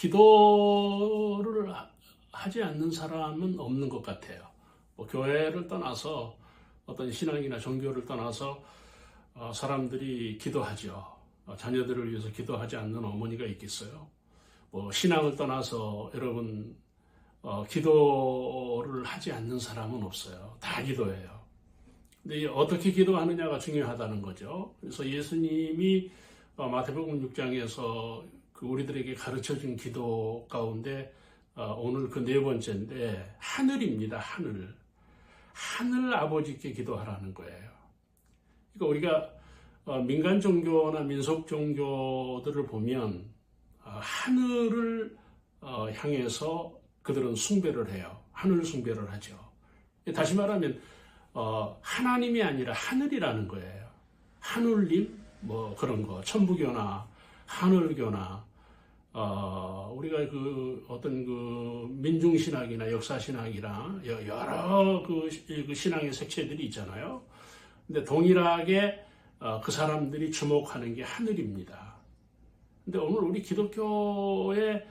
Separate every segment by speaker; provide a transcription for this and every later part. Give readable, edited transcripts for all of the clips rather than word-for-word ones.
Speaker 1: 기도를 하지 않는 사람은 없는 것 같아요. 뭐 교회를 떠나서 어떤 신앙이나 종교를 떠나서 사람들이 기도하죠. 자녀들을 위해서 기도하지 않는 어머니가 있겠어요. 뭐 신앙을 떠나서 여러분 기도를 하지 않는 사람은 없어요. 다 기도해요. 근데 어떻게 기도하느냐가 중요하다는 거죠. 그래서 예수님이 마태복음 6장에서 우리들에게 가르쳐준 기도 가운데 오늘 그 네 번째인데 하늘입니다. 하늘 아버지께 기도하라는 거예요. 그러니까 우리가 민간 종교나 민속 종교들을 보면 하늘을 향해서 그들은 숭배를 해요. 하늘 숭배를 하죠. 다시 말하면 하나님이 아니라 하늘이라는 거예요. 하늘님 뭐 그런 거 천부교나 하늘교나 우리가 어떤 민중신학이나 역사신학이나 여러 그 신앙의 색채들이 있잖아요. 근데 동일하게 그 사람들이 주목하는 게 하늘입니다. 근데 오늘 우리 기독교의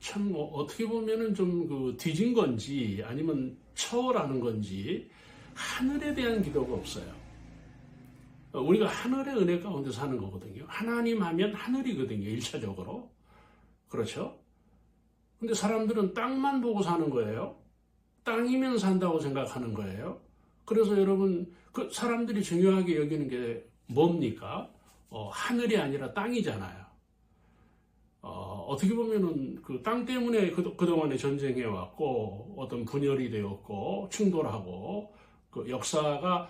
Speaker 1: 참 어떻게 보면은 좀 뒤진 건지 아니면 초월하는 건지 하늘에 대한 기도가 없어요. 우리가 하늘의 은혜 가운데 사는 거거든요. 하나님 하면 하늘이거든요. 1차적으로. 그렇죠? 근데 사람들은 땅만 보고 사는 거예요. 땅이면 산다고 생각하는 거예요. 그래서 여러분, 그 사람들이 중요하게 여기는 게 뭡니까? 하늘이 아니라 땅이잖아요. 어떻게 보면은 그 땅 때문에 그동안에 전쟁해왔고, 어떤 분열이 되었고, 충돌하고, 그 역사가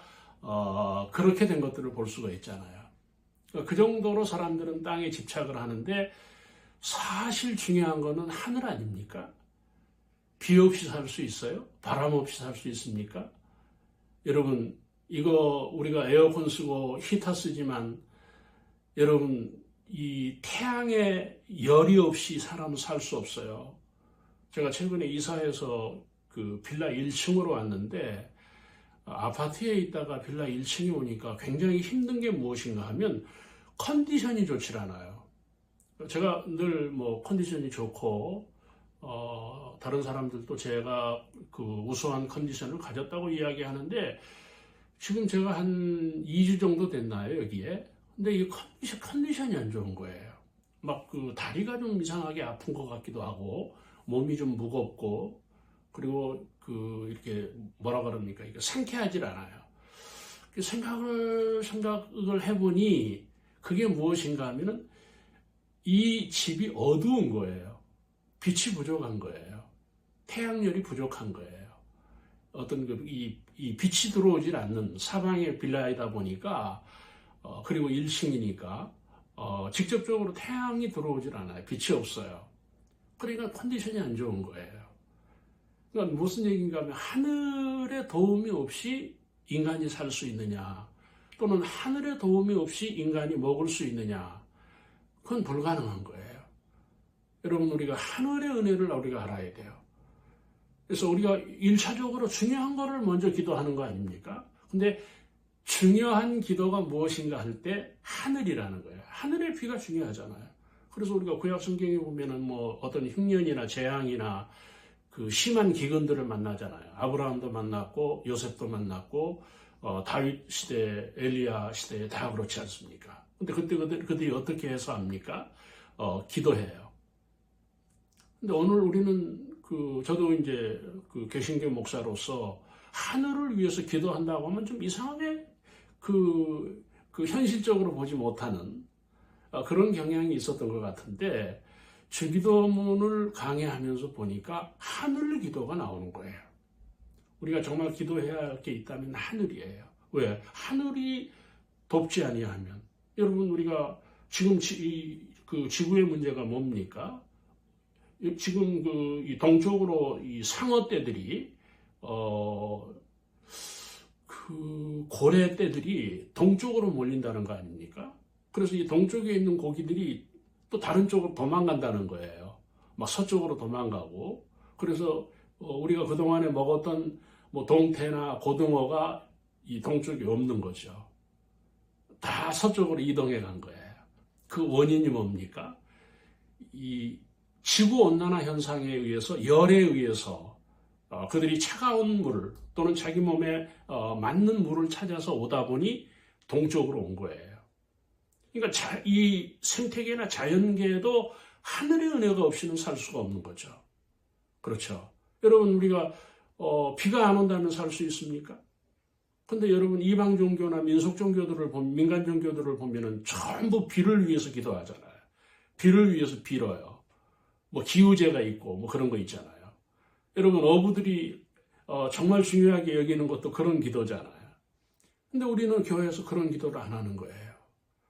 Speaker 1: 그렇게 된 것들을 볼 수가 있잖아요. 그 정도로 사람들은 땅에 집착을 하는데 사실 중요한 거는 하늘 아닙니까? 비 없이 살 수 있어요? 바람 없이 살 수 있습니까? 여러분, 이거 우리가 에어컨 쓰고 히터 쓰지만 여러분, 이 태양의 열이 없이 사람은 살 수 없어요. 제가 최근에 이사해서 그 빌라 1층으로 왔는데 아파트에 있다가 빌라 1층에 오니까 굉장히 힘든 게 무엇인가 하면 컨디션이 좋지 않아요. 제가 늘 뭐 컨디션이 좋고 다른 사람들도 제가 그 우수한 컨디션을 가졌다고 이야기하는데 지금 제가 한 2주 정도 됐나요 여기에? 근데 이 컨디션이 안 좋은 거예요. 막 그 다리가 좀 이상하게 아픈 것 같기도 하고 몸이 좀 무겁고 그리고 이렇게 뭐라 그럽니까? 이게 상쾌하질 않아요. 생각을 해보니 그게 무엇인가 하면은 이 집이 어두운 거예요. 빛이 부족한 거예요. 태양열이 부족한 거예요. 어떤 이 빛이 들어오질 않는 사방의 빌라이다 보니까 그리고 1층이니까 직접적으로 태양이 들어오질 않아요. 빛이 없어요. 그러니까 컨디션이 안 좋은 거예요. 그러니까 무슨 얘기인가 하면 하늘의 도움이 없이 인간이 살 수 있느냐 또는 하늘의 도움이 없이 인간이 먹을 수 있느냐 그건 불가능한 거예요. 여러분 우리가 하늘의 은혜를 우리가 알아야 돼요. 그래서 우리가 1차적으로 중요한 거를 먼저 기도하는 거 아닙니까? 근데 중요한 기도가 무엇인가 할 때 하늘이라는 거예요. 하늘의 비가 중요하잖아요. 그래서 우리가 구약 성경에 보면은 뭐 어떤 흉년이나 재앙이나 그 심한 기근들을 만나잖아요. 아브라함도 만났고 요셉도 만났고 다윗 시대, 엘리야 시대에 다 그렇지 않습니까? 근데 그들이 어떻게 해서 합니까? 기도해요. 근데 오늘 우리는 저도 이제 개신교 목사로서 하늘을 위해서 기도한다고 하면 좀 이상하게 현실적으로 보지 못하는 그런 경향이 있었던 것 같은데 주기도문을 강의하면서 보니까 하늘 기도가 나오는 거예요. 우리가 정말 기도해야 할 게 있다면 하늘이에요. 왜? 하늘이 돕지 아니하면 여러분 우리가 지금 지구의 문제가 뭡니까? 지금 이 동쪽으로 이 상어떼들이 고래떼들이 동쪽으로 몰린다는 거 아닙니까? 그래서 이 동쪽에 있는 고기들이 또 다른 쪽으로 도망간다는 거예요. 막 서쪽으로 도망가고. 그래서 우리가 그동안에 먹었던 뭐 동태나 고등어가 이 동쪽에 없는 거죠. 다 서쪽으로 이동해 간 거예요. 그 원인이 뭡니까? 이 지구온난화 현상에 의해서, 열에 의해서 그들이 차가운 물 또는 자기 몸에 맞는 물을 찾아서 오다 보니 동쪽으로 온 거예요. 그러니까 이 생태계나 자연계에도 하늘의 은혜가 없이는 살 수가 없는 거죠. 그렇죠. 여러분, 우리가 비가 안 온다면 살 수 있습니까? 근데 여러분, 이방 종교나 민속 종교들을 보면, 민간 종교들을 보면은 전부 비를 위해서 기도하잖아요. 비를 위해서 빌어요. 뭐 기우제가 있고 뭐 그런 거 있잖아요. 여러분, 어부들이 정말 중요하게 여기는 것도 그런 기도잖아요. 근데 우리는 교회에서 그런 기도를 안 하는 거예요.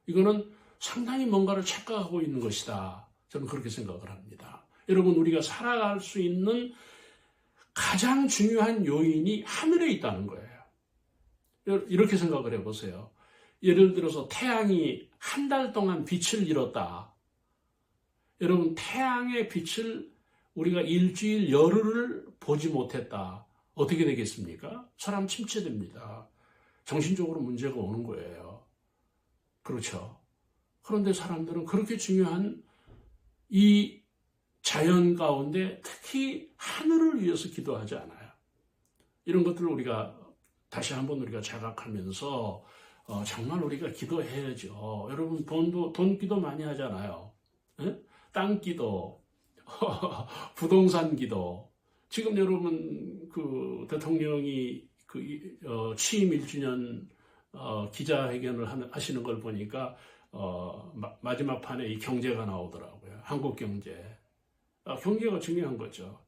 Speaker 1: 이거는 상당히 뭔가를 착각하고 있는 것이다. 저는 그렇게 생각을 합니다. 여러분, 우리가 살아갈 수 있는 가장 중요한 요인이 하늘에 있다는 거예요. 이렇게 생각을 해보세요. 예를 들어서 태양이 한 달 동안 빛을 잃었다. 여러분, 태양의 빛을 우리가 일주일 열흘을 보지 못했다. 어떻게 되겠습니까? 사람 침체됩니다. 정신적으로 문제가 오는 거예요. 그렇죠. 그런데 사람들은 그렇게 중요한 이 자연 가운데 특히 하늘을 위해서 기도하지 않아요. 이런 것들을 우리가 다시 한번 우리가 자각하면서 정말 우리가 기도해야죠. 여러분, 돈 기도 많이 하잖아요. 에? 땅 기도, 부동산 기도. 지금 여러분 그 대통령이 취임 1주년 기자회견을 하시는 걸 보니까 마지막 판에 이 경제가 나오더라고요. 한국 경제. 경제가 중요한 거죠.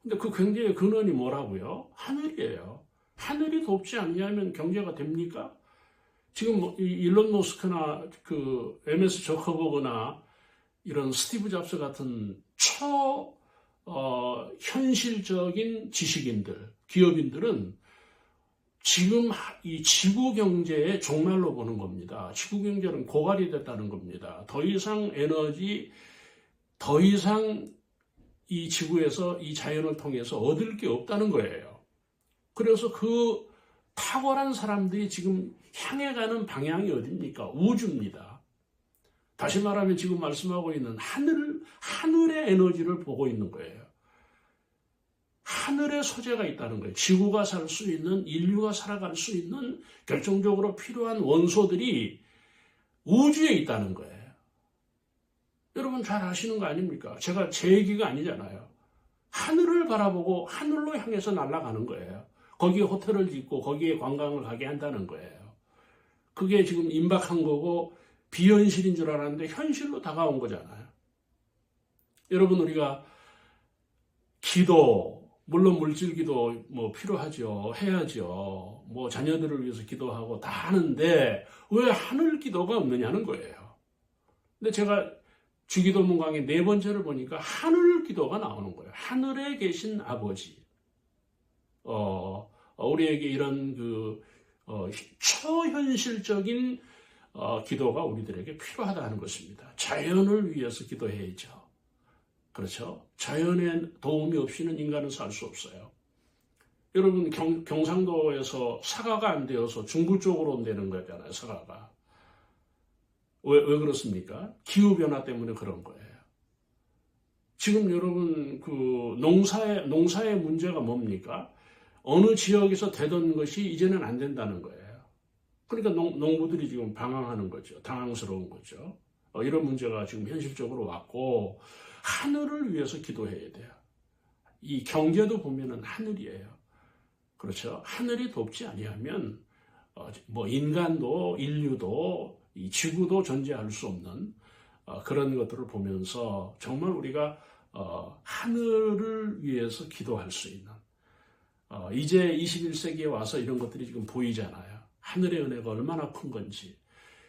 Speaker 1: 근데 그 경제의 근원이 뭐라고요? 하늘이에요. 하늘이 돕지 않냐면 경제가 됩니까? 지금 일론 머스크나 그 MS 저커버그나 이런 스티브 잡스 같은 현실적인 지식인들, 기업인들은 지금 이 지구 경제의 종말로 보는 겁니다. 지구 경제는 고갈이 됐다는 겁니다. 더 이상 이 지구에서 이 자연을 통해서 얻을 게 없다는 거예요. 그래서 그 탁월한 사람들이 지금 향해 가는 방향이 어디입니까? 우주입니다. 다시 말하면 지금 말씀하고 있는 하늘의 에너지를 보고 있는 거예요. 하늘의 소재가 있다는 거예요. 지구가 살 수 있는, 인류가 살아갈 수 있는 결정적으로 필요한 원소들이 우주에 있다는 거예요. 여러분 잘 아시는 거 아닙니까? 제가 제 얘기가 아니잖아요. 하늘을 바라보고 하늘로 향해서 날아가는 거예요. 거기에 호텔을 짓고 거기에 관광을 가게 한다는 거예요. 그게 지금 임박한 거고 비현실인 줄 알았는데 현실로 다가온 거잖아요. 여러분, 우리가 기도, 물론 물질 기도 뭐 필요하죠. 해야죠. 뭐 자녀들을 위해서 기도하고 다 하는데 왜 하늘 기도가 없느냐는 거예요. 근데 제가 주기도 문강의 4번째를 보니까 하늘 기도가 나오는 거예요. 하늘에 계신 아버지. 우리에게 이런 초현실적인 기도가 우리들에게 필요하다는 것입니다. 자연을 위해서 기도해야죠. 그렇죠? 자연의 도움이 없이는 인간은 살 수 없어요. 여러분, 경상도에서 사과가 안 되어서 중부 쪽으로 온다는 거잖아요, 사과가. 왜 그렇습니까? 기후변화 때문에 그런 거예요. 지금 여러분, 농사의 문제가 뭡니까? 어느 지역에서 되던 것이 이제는 안 된다는 거예요. 그러니까 농부들이 지금 방황하는 거죠. 당황스러운 거죠. 이런 문제가 지금 현실적으로 왔고, 하늘을 위해서 기도해야 돼요. 이 경제도 보면은 하늘이에요. 그렇죠? 하늘이 돕지 아니하면 뭐 인간도 인류도 이 지구도 존재할 수 없는 그런 것들을 보면서 정말 우리가 하늘을 위해서 기도할 수 있는 이제 21세기에 와서 이런 것들이 지금 보이잖아요. 하늘의 은혜가 얼마나 큰 건지,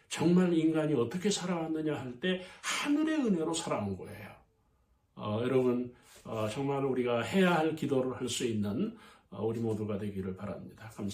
Speaker 1: 정말 인간이 어떻게 살아왔느냐 할 때 하늘의 은혜로 살아온 거예요. 여러분, 정말 우리가 해야 할 기도를 할 수 있는 우리 모두가 되기를 바랍니다. 감사합니다.